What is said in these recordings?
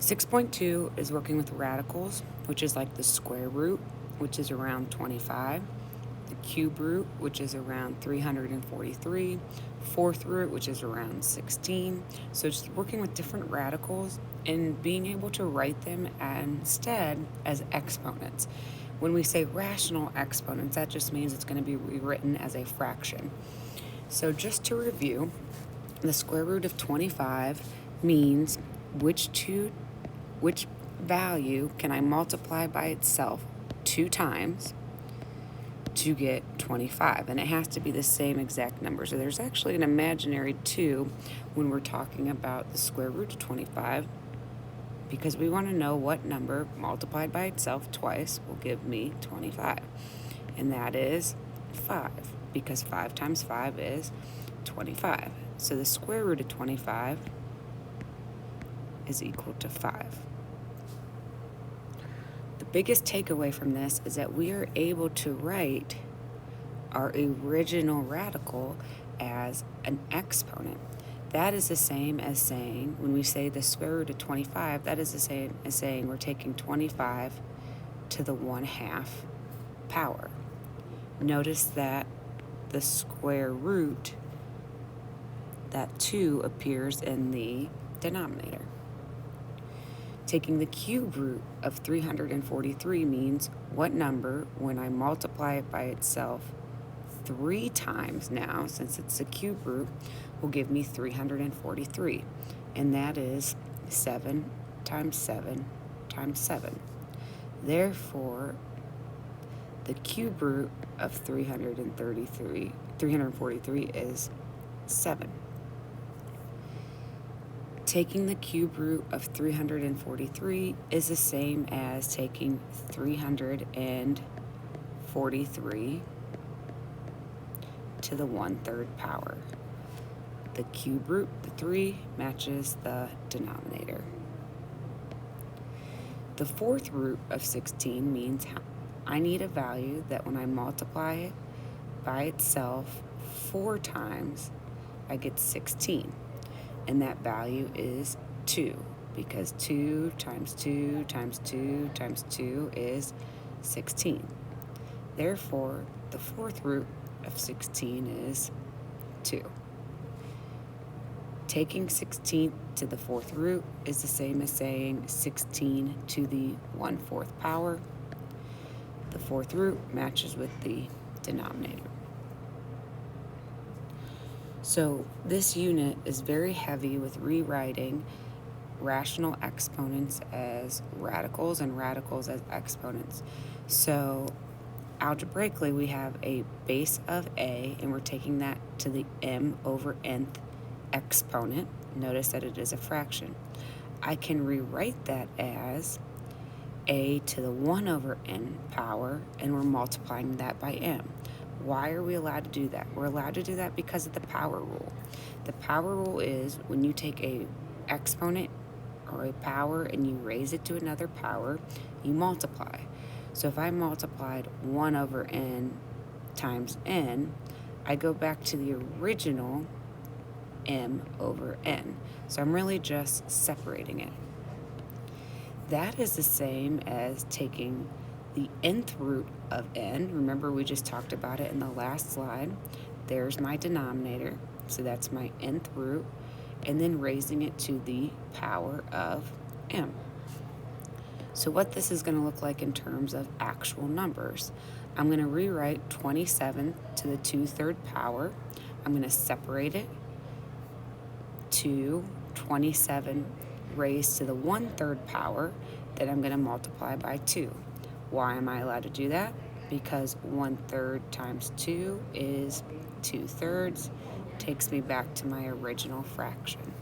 6.2 is working with radicals, which is like the square root, which is around 25, the cube root, which is around 343, fourth root, which is around 16. So it's working with different radicals and being able to write them instead as exponents. When we say rational exponents, that just means it's going to be rewritten as a fraction. So just to review, the square root of 25 means which value can I multiply by itself 2 times to get 25, and it has to be the same exact number. So there's actually an imaginary 2 when we're talking about the square root of 25, because we want to know what number multiplied by itself twice will give me 25, and that is 5, because 5 times 5 is 25. So the square root of 25 is equal to 5. The biggest takeaway from this is that we are able to write our original radical as an exponent. That is the same as saying, when we say the square root of 25, that is the same as saying we're taking 25 to the 1/2 power. Notice that the square root, that 2 appears in the denominator. Taking the cube root of 343 means what number, when I multiply it by itself 3 times now, since it's a cube root, will give me 343. And that is 7 times 7 times 7. Therefore, the cube root of 343 is 7. Taking the cube root of 343 is the same as taking 343 to the 1/3 power. The cube root, the 3, matches the denominator. The fourth root of 16 means I need a value that when I multiply it by itself 4 times, I get 16. And that value is 2, because 2 times 2 times 2 times 2 is 16. Therefore, the fourth root of 16 is 2. Taking 16 to the fourth root is the same as saying 16 to the 1/4 power. The fourth root matches with the denominator. So this unit is very heavy with rewriting rational exponents as radicals and radicals as exponents. So algebraically, we have a base of a, and we're taking that to the m over nth exponent. Notice that it is a fraction. I can rewrite that as a to the 1 over n power, and we're multiplying that by m. Why are we allowed to do that? We're allowed to do that because of the power rule. The power rule is when you take a exponent or a power and you raise it to another power, you multiply. So if I multiplied 1 over n times n, I go back to the original m over n. So I'm really just separating it. That is the same as taking the nth root of n. Remember, we just talked about it in the last slide. There's my denominator, so that's my nth root, and then raising it to the power of m. So what this is going to look like in terms of actual numbers, I'm going to rewrite 27 to the 2/3 power. I'm going to separate it to 27 raised to the 1/3 power that I'm going to multiply by 2. Why am I allowed to do that? Because 1/3 times 2 is 2/3. Takes me back to my original fraction.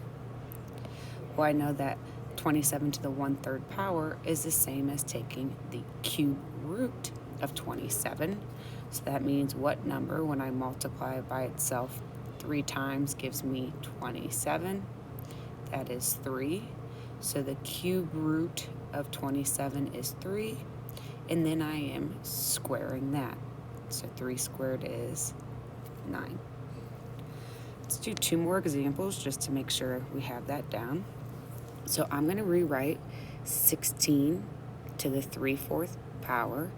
Well, I know that 27 to the 1/3 power is the same as taking the cube root of 27. So that means what number, when I multiply it by itself 3 times, gives me 27. That is 3. So the cube root of 27 is 3. And then I am squaring that. So 3 squared is 9. Let's do 2 more examples just to make sure we have that down. So I'm going to rewrite 16 to the 3/4 power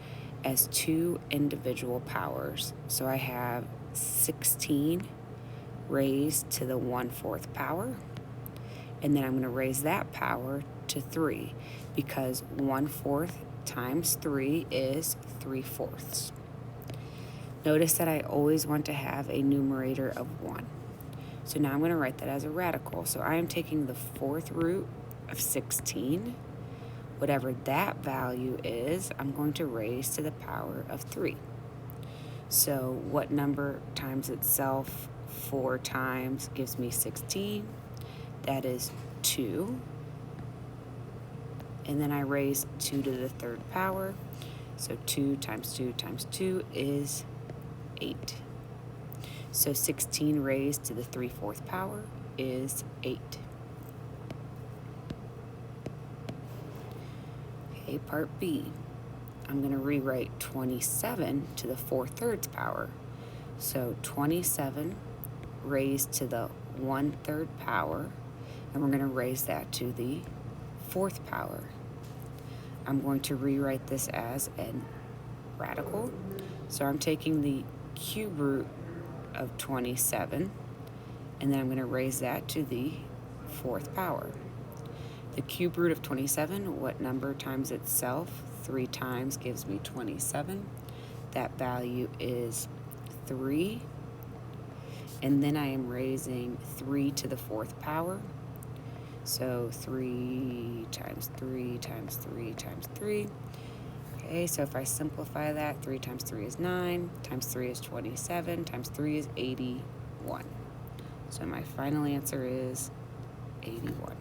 as two individual powers. So I have 16 raised to the 1/4 power, and then I'm going to raise that power to 3 because 1/4 times 3 is 3/4. Notice that I always want to have a numerator of 1. So now I'm going to write that as a radical. So I am taking the 4th root of 16. Whatever that value is, I'm going to raise to the power of 3. So what number times itself 4 times gives me 16? That is 2. And then I raise 2 to the 3rd power. So 2 times 2 times 2 is 8. So 16 raised to the 3/4 power is 8. Okay, part B. I'm going to rewrite 27 to the 4/3 power. So 27 raised to the 1/3 power, and we're going to raise that to the 4th power. I'm going to rewrite this as a radical. So I'm taking the cube root of 27, and then I'm going to raise that to the 4th power. The cube root of 27, what number times itself? 3 times gives me 27. That value is 3. And then I am raising 3 to the 4th power. So 3 times 3 times 3 times 3. Okay, so if I simplify that, 3 times 3 is 9, times 3 is 27, times 3 is 81. So my final answer is 81.